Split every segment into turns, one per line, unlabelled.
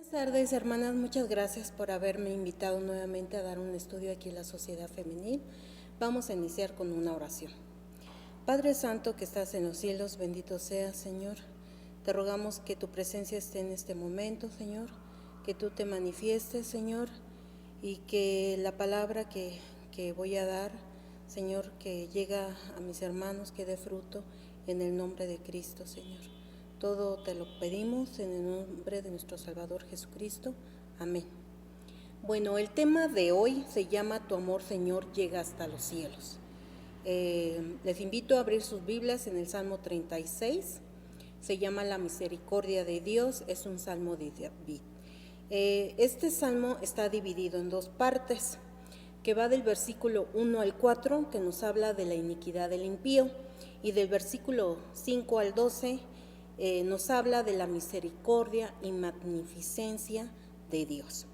Buenas tardes, hermanas. Muchas gracias por haberme invitado nuevamente a dar un estudio aquí en la Sociedad Femenil. Vamos a iniciar con una oración. Padre Santo que estás en los cielos, bendito seas, Señor. Te rogamos que tu presencia esté en este momento, Señor, que tú te manifiestes, Señor, y que la palabra que voy a dar, Señor, que llega a mis hermanos, que dé fruto en el nombre de Cristo, Señor. Todo te lo pedimos en el nombre de nuestro Salvador Jesucristo. Amén. Bueno, el tema de hoy se llama Tu amor, Señor, llega hasta los cielos. Les invito a abrir sus Biblias en el Salmo 36. Se llama La misericordia de Dios, es un salmo de David. Este salmo está dividido en dos partes, que va del versículo 1 al 4, que nos habla de la iniquidad del impío, y del versículo 5 al 12, nos habla de la misericordia y magnificencia de Dios.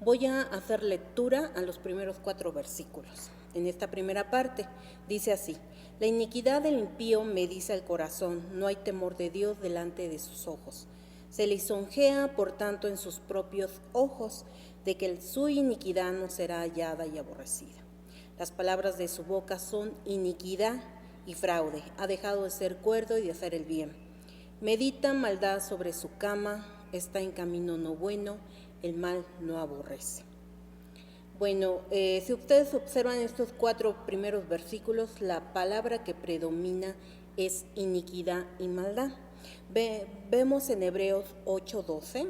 Voy a hacer lectura a los primeros 4 versículos. En esta primera parte dice así: La iniquidad del impío me dice el corazón, no hay temor de Dios delante de sus ojos. Se lisonjea, por tanto, en sus propios ojos, de que su iniquidad no será hallada y aborrecida. Las palabras de su boca son iniquidad y fraude, ha dejado de ser cuerdo y de hacer el bien. Medita maldad sobre su cama, está en camino no bueno, el mal no aborrece. Bueno, si ustedes observan estos 4 primeros versículos, la palabra que predomina es iniquidad y maldad. Vemos en Hebreos 8:12,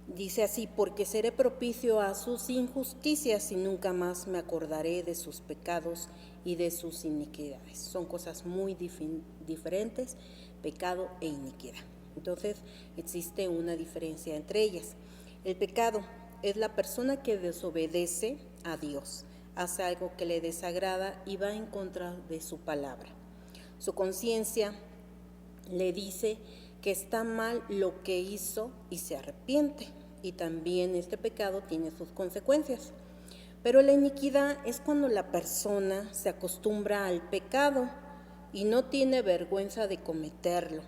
dice así: porque seré propicio a sus injusticias y nunca más me acordaré de sus pecados y de sus iniquidades. Son cosas muy diferentes, pecado e iniquidad. Entonces existe una diferencia entre ellas. El pecado es la persona que desobedece a Dios, hace algo que le desagrada y va en contra de su palabra. Su conciencia le dice que está mal lo que hizo y se arrepiente, y también este pecado tiene sus consecuencias. Pero la iniquidad es cuando la persona se acostumbra al pecado y no tiene vergüenza de cometerlo.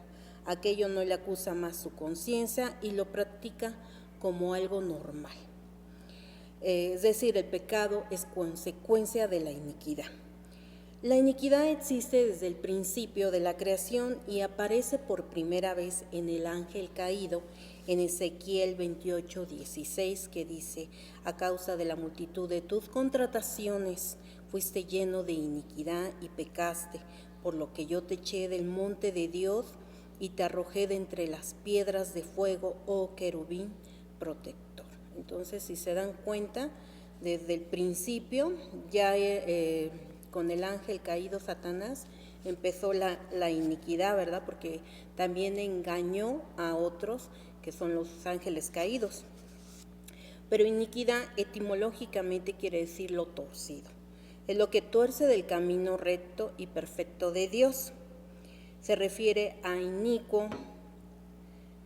Aquello no le acusa más su conciencia y lo practica como algo normal. Es decir, el pecado es consecuencia de la iniquidad. La iniquidad existe desde el principio de la creación y aparece por primera vez en el ángel caído en Ezequiel 28:16, que dice: a causa de la multitud de tus contrataciones fuiste lleno de iniquidad y pecaste, por lo que yo te eché del monte de Dios y te arrojé de entre las piedras de fuego, oh querubín protector. Entonces, si se dan cuenta, desde el principio ya con el ángel caído Satanás empezó la iniquidad, ¿verdad? Porque también engañó a otros que son los ángeles caídos. Pero iniquidad etimológicamente quiere decir lo torcido. Es lo que tuerce del camino recto y perfecto de Dios. Se refiere a inicuo,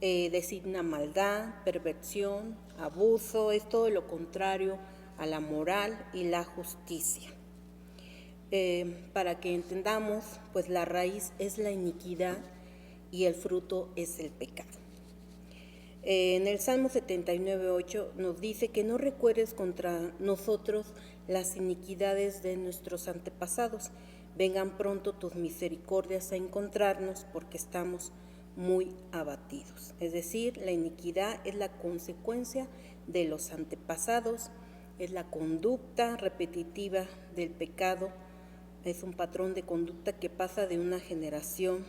designa maldad, perversión, abuso, es todo lo contrario a la moral y la justicia. Para que entendamos, pues la raíz es la iniquidad y el fruto es el pecado. En el Salmo 79:8 nos dice que no recuerdes contra nosotros las iniquidades de nuestros antepasados. Vengan pronto tus misericordias a encontrarnos, porque estamos muy abatidos. Es decir, la iniquidad es la consecuencia de los antepasados, es la conducta repetitiva del pecado, es un patrón de conducta que pasa de una generación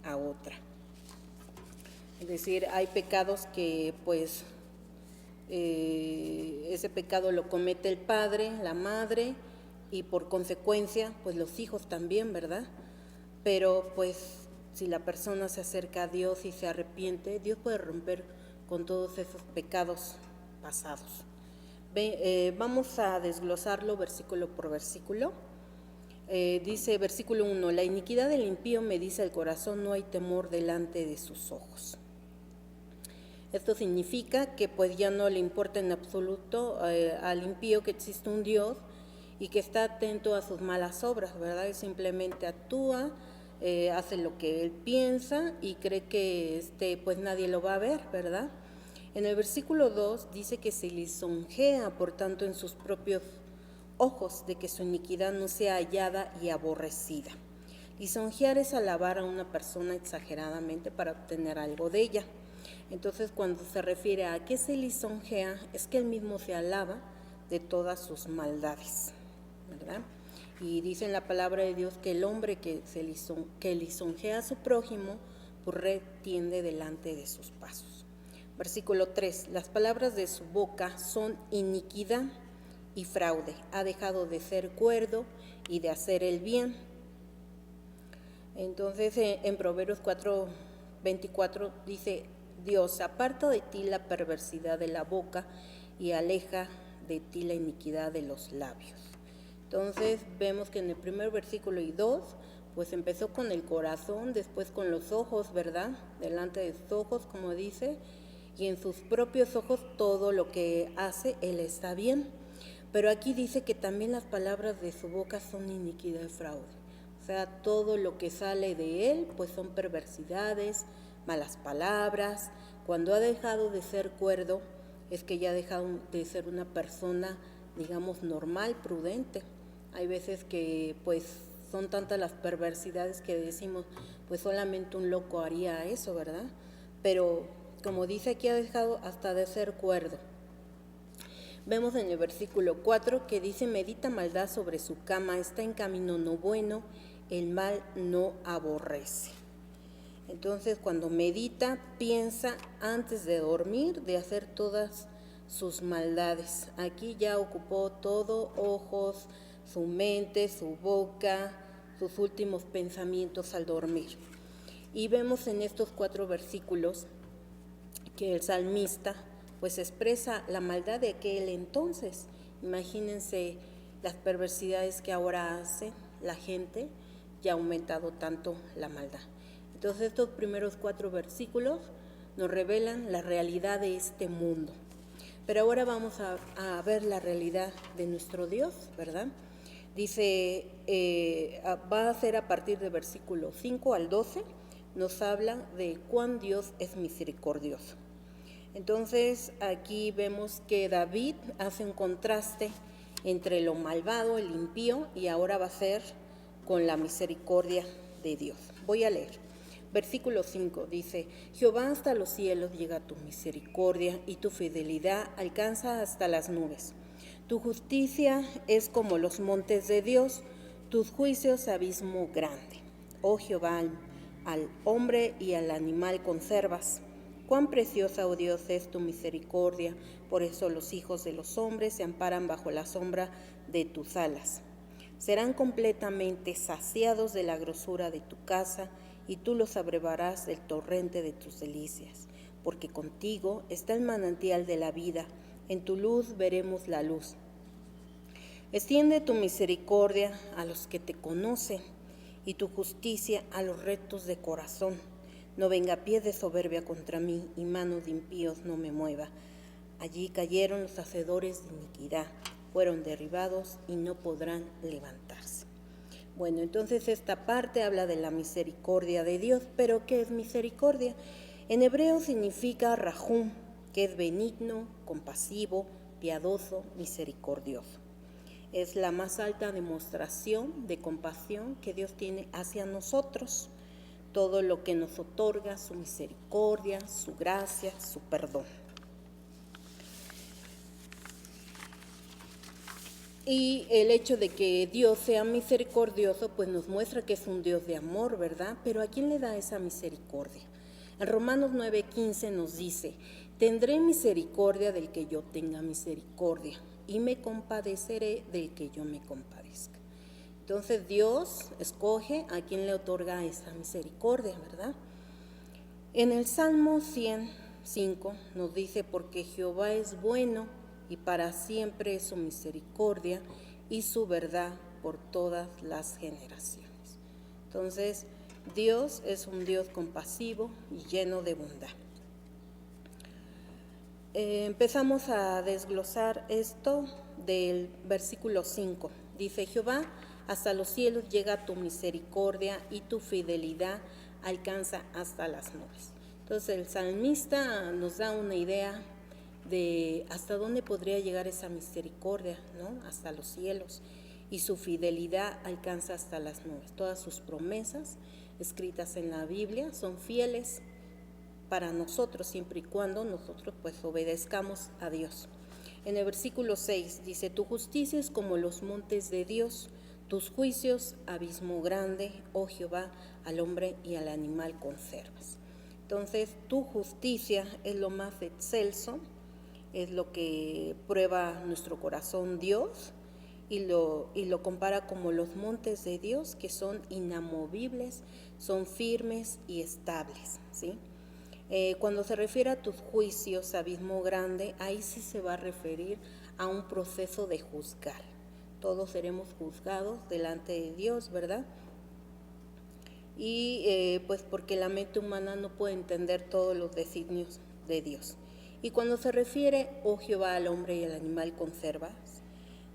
a otra. Es decir, hay pecados que pues ese pecado lo comete el padre, la madre, y por consecuencia pues los hijos también, ¿verdad? Pero pues si la persona se acerca a Dios y se arrepiente, Dios puede romper con todos esos pecados pasados. Vamos a desglosarlo versículo por versículo. Dice versículo 1: la iniquidad del impío me dice el corazón, no hay temor delante de sus ojos. Esto significa que pues ya no le importa en absoluto al impío que existe un Dios y que está atento a sus malas obras, ¿verdad? Él simplemente actúa, hace lo que él piensa y cree que pues nadie lo va a ver, ¿verdad? En el versículo 2 dice que se lisonjea, por tanto, en sus propios ojos, de que su iniquidad no sea hallada y aborrecida. Lisonjear es alabar a una persona exageradamente para obtener algo de ella. Entonces, cuando se refiere a qué se lisonjea, es que él mismo se alaba de todas sus maldades, ¿verdad? Y dice en la palabra de Dios que el hombre que lisonjea a su prójimo, pues retiende delante de sus pasos. Versículo 3, las palabras de su boca son iniquidad y fraude. Ha dejado de ser cuerdo y de hacer el bien. Entonces en Proverbios 4:24 dice: Dios, aparta de ti la perversidad de la boca y aleja de ti la iniquidad de los labios. Entonces vemos que en el primer versículo y 2, pues empezó con el corazón, después con los ojos, ¿verdad? Delante de sus ojos, como dice, y en sus propios ojos todo lo que hace, él está bien. Pero aquí dice que también las palabras de su boca son iniquidad y fraude. O sea, todo lo que sale de él, pues son perversidades, malas palabras. Cuando ha dejado de ser cuerdo, es que ya ha dejado de ser una persona, digamos, normal, prudente. Hay veces que, pues, son tantas las perversidades que decimos, pues solamente un loco haría eso, ¿verdad? Pero, como dice aquí, ha dejado hasta de ser cuerdo. Vemos en el versículo 4 que dice: medita maldad sobre su cama, está en camino no bueno, el mal no aborrece. Entonces, cuando medita, piensa antes de dormir de hacer todas sus maldades. Aquí ya ocupó todo: ojos, su mente, su boca, sus últimos pensamientos al dormir. Y vemos en estos 4 versículos que el salmista pues expresa la maldad de aquel entonces. Imagínense las perversidades que ahora hace la gente, ya ha aumentado tanto la maldad. Entonces estos primeros 4 versículos nos revelan la realidad de este mundo. Pero ahora vamos a ver la realidad de nuestro Dios, ¿verdad? Dice, va a ser a partir del versículo 5 al 12, nos habla de cuán Dios es misericordioso. Entonces aquí vemos que David hace un contraste entre lo malvado, el impío, y ahora va a ser con la misericordia de Dios. Voy a leer. Versículo 5 dice: Jehová, hasta los cielos llega tu misericordia y tu fidelidad alcanza hasta las nubes. Tu justicia es como los montes de Dios, tus juicios abismo grande. Oh Jehová, al hombre y al animal conservas. Cuán preciosa, oh Dios, es tu misericordia, por eso los hijos de los hombres se amparan bajo la sombra de tus alas. Serán completamente saciados de la grosura de tu casa, y tú los abrevarás del torrente de tus delicias, porque contigo está el manantial de la vida, en tu luz veremos la luz. Extiende tu misericordia a los que te conocen, y tu justicia a los rectos de corazón. No venga pie de soberbia contra mí, y mano de impíos no me mueva. Allí cayeron los hacedores de iniquidad, fueron derribados y no podrán levantarse. Bueno, entonces esta parte habla de la misericordia de Dios, pero ¿qué es misericordia? En hebreo significa rahum, que es benigno, compasivo, piadoso, misericordioso. Es la más alta demostración de compasión que Dios tiene hacia nosotros. Todo lo que nos otorga su misericordia, su gracia, su perdón. Y el hecho de que Dios sea misericordioso, pues nos muestra que es un Dios de amor, ¿verdad? Pero ¿a quién le da esa misericordia? En Romanos 9:15 nos dice: tendré misericordia del que yo tenga misericordia, y me compadeceré del que yo me compadezca. Entonces Dios escoge a quien le otorga esa misericordia, ¿verdad? En el Salmo 105 nos dice: porque Jehová es bueno, y para siempre es su misericordia y su verdad por todas las generaciones. Entonces, Dios es un Dios compasivo y lleno de bondad. Empezamos a desglosar esto del versículo 5. Dice: Jehová, hasta los cielos llega tu misericordia y tu fidelidad alcanza hasta las nubes. Entonces el salmista nos da una idea de hasta dónde podría llegar esa misericordia, ¿no? Hasta los cielos, y su fidelidad alcanza hasta las nubes. Todas sus promesas escritas en la Biblia son fieles para nosotros, siempre y cuando nosotros pues obedezcamos a Dios. En el versículo 6 dice: tu justicia es como los montes de Dios, tus juicios abismo grande, oh Jehová, al hombre y al animal conservas. Entonces tu justicia es lo más excelso, es lo que prueba nuestro corazón Dios, y lo compara como los montes de Dios, que son inamovibles, son firmes y estables, ¿sí? Cuando se refiere a tus juicios, abismo grande, ahí sí se va a referir a un proceso de juzgar. Todos seremos juzgados delante de Dios, ¿verdad? Y pues porque la mente humana no puede entender todos los designios de Dios. Y cuando se refiere, oh Jehová, al hombre y al animal conservas,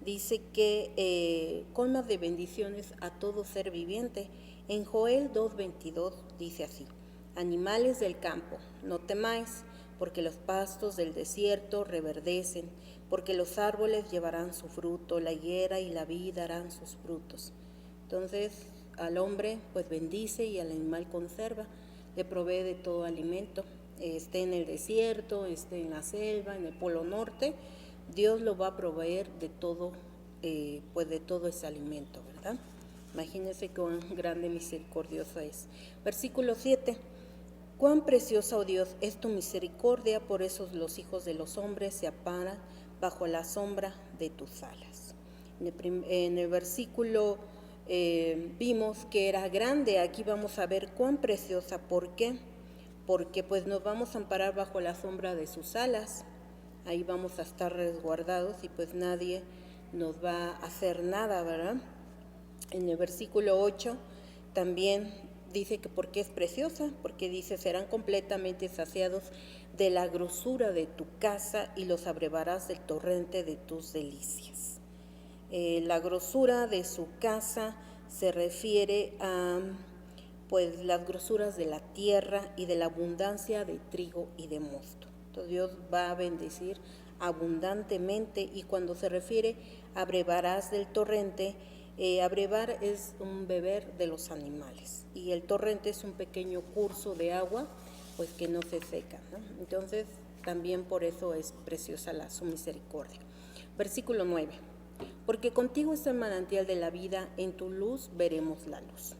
dice que colmas de bendiciones a todo ser viviente. En Joel 2:22 dice así: animales del campo, no temáis, porque los pastos del desierto reverdecen, porque los árboles llevarán su fruto, la higuera y la vid darán sus frutos. Entonces, al hombre pues bendice y al animal conserva, le provee de todo alimento, esté en el desierto, esté en la selva, en el polo norte, Dios lo va a proveer de todo, pues de todo ese alimento, ¿verdad? Imagínense cuán grande misericordioso es. Versículo 7. Cuán preciosa, oh Dios, es tu misericordia, por eso los hijos de los hombres se amparan bajo la sombra de tus alas. En el versículo vimos que era grande. Aquí vamos a ver cuán preciosa. ¿Por qué? Porque pues nos vamos a amparar bajo la sombra de sus alas. Ahí vamos a estar resguardados y pues nadie nos va a hacer nada, ¿verdad? En el versículo 8 también dice que porque es preciosa, porque dice: serán completamente saciados de la grosura de tu casa y los abrevarás del torrente de tus delicias. La grosura de su casa se refiere a pues las grosuras de la tierra y de la abundancia de trigo y de mosto. Entonces Dios va a bendecir abundantemente. Y cuando se refiere a abrevarás del torrente, abrevar es un beber de los animales, y el torrente es un pequeño curso de agua pues que no se seca, ¿no? Entonces también por eso es preciosa su misericordia. Versículo 9. Porque contigo está el manantial de la vida, en tu luz veremos la luz.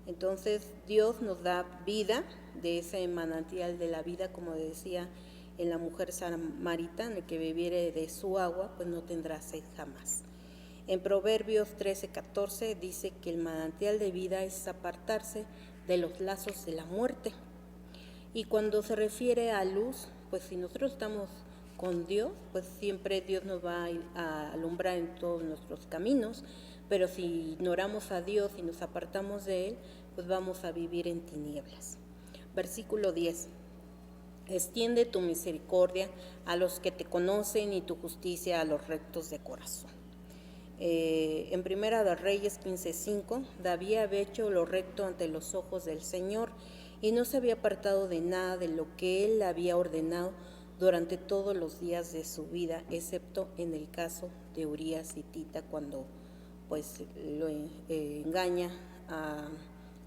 Entonces Dios nos da vida de ese manantial de la vida, como decía en la mujer samaritana: el que bebiere de su agua pues no tendrá sed jamás. En Proverbios 13:14 dice que el manantial de vida es apartarse de los lazos de la muerte. Y cuando se refiere a luz, pues si nosotros estamos con Dios, pues siempre Dios nos va a alumbrar en todos nuestros caminos. Pero si ignoramos a Dios y nos apartamos de Él, pues vamos a vivir en tinieblas. Versículo 10. Extiende tu misericordia a los que te conocen y tu justicia a los rectos de corazón. En Primera de Reyes 15:5, David había hecho lo recto ante los ojos del Señor y no se había apartado de nada de lo que Él había ordenado durante todos los días de su vida, excepto en el caso de Urías hitita, cuando pues lo engaña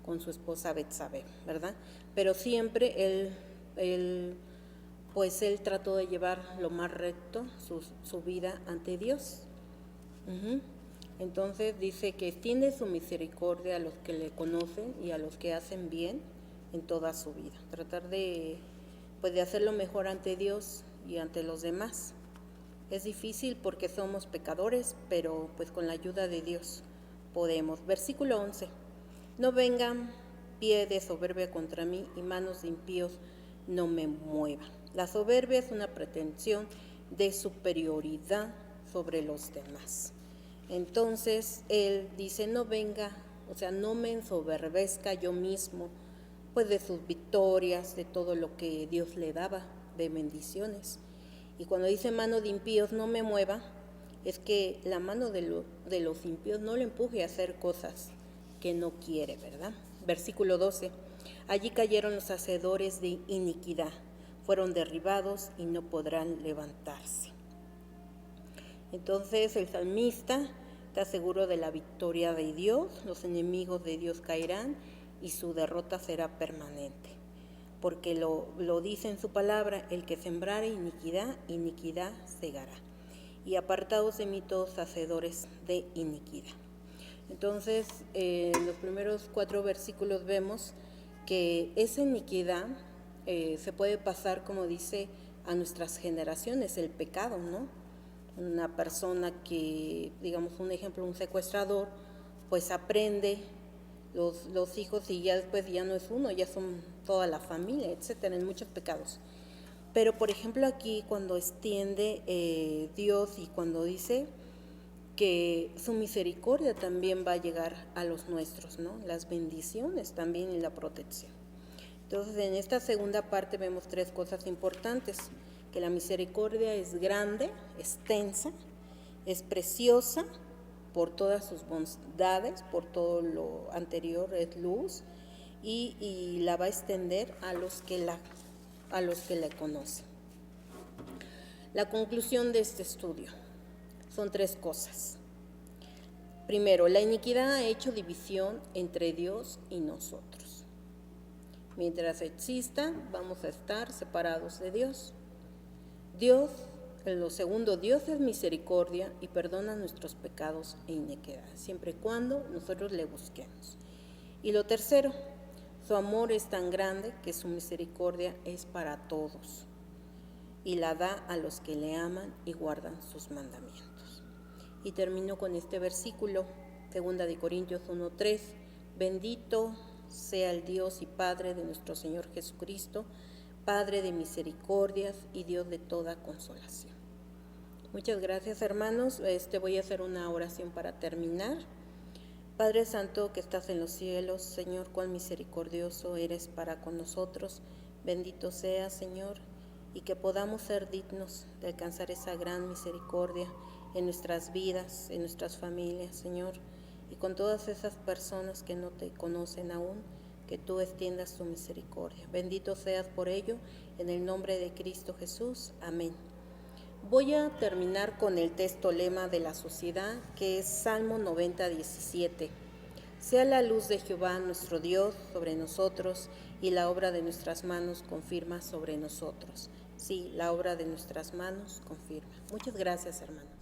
con su esposa Betsabé, ¿verdad? Pero siempre él trató de llevar lo más recto su vida ante Dios. Entonces dice que extiende su misericordia a los que le conocen y a los que hacen bien en toda su vida. Tratar de hacer lo mejor ante Dios y ante los demás. Es difícil porque somos pecadores, pero pues con la ayuda de Dios podemos. Versículo 11. No vengan pie de soberbia contra mí y manos de impíos no me muevan. La soberbia es una pretensión de superioridad sobre los demás. Entonces él dice: no venga, o sea, no me ensoberbezca yo mismo pues de sus victorias, de todo lo que Dios le daba de bendiciones. Y cuando dice mano de impíos no me mueva, es que la mano de los impíos no le empuje a hacer cosas que no quiere, ¿verdad? Versículo 12. Allí cayeron los hacedores de iniquidad, fueron derribados y no podrán levantarse. Entonces el salmista está seguro de la victoria de Dios, los enemigos de Dios caerán y su derrota será permanente. Porque lo dice en su palabra, el que sembrare iniquidad, iniquidad segará. Y apartados de mí todos hacedores de iniquidad. Entonces, en los primeros 4 versículos vemos que esa iniquidad se puede pasar, como dice, a nuestras generaciones, el pecado, ¿no? Una persona que, digamos, un ejemplo, un secuestrador, pues aprende los hijos y ya después ya no es uno, ya son toda la familia, etcétera, en muchos pecados. Pero, por ejemplo, aquí cuando extiende Dios y cuando dice que su misericordia también va a llegar a los nuestros, ¿no? Las bendiciones también y la protección. Entonces, en esta segunda parte vemos 3 cosas importantes, que la misericordia es grande, extensa, es preciosa por todas sus bondades, por todo lo anterior, es luz, y la va a extender a los que la conocen. La conclusión de este estudio son 3 cosas. Primero, la iniquidad ha hecho división entre Dios y nosotros. Mientras exista, vamos a estar separados de Dios. Lo segundo, Dios es misericordia y perdona nuestros pecados e iniquidades, siempre y cuando nosotros le busquemos. Y lo tercero, su amor es tan grande que su misericordia es para todos y la da a los que le aman y guardan sus mandamientos. Y termino con este versículo, 2 de Corintios 1:3, bendito sea el Dios y Padre de nuestro Señor Jesucristo, Padre de misericordias y Dios de toda consolación. Muchas gracias, hermanos. Voy a hacer una oración para terminar. Padre Santo que estás en los cielos, Señor, cuán misericordioso eres para con nosotros. Bendito seas, Señor, y que podamos ser dignos de alcanzar esa gran misericordia en nuestras vidas, en nuestras familias, Señor, y con todas esas personas que no te conocen aún, que tú extiendas tu misericordia. Bendito seas por ello, en el nombre de Cristo Jesús. Amén. Voy a terminar con el texto lema de la sociedad, que es Salmo 90:17. Sea la luz de Jehová nuestro Dios sobre nosotros, y la obra de nuestras manos confirma sobre nosotros. Sí, la obra de nuestras manos confirma. Muchas gracias, hermanos.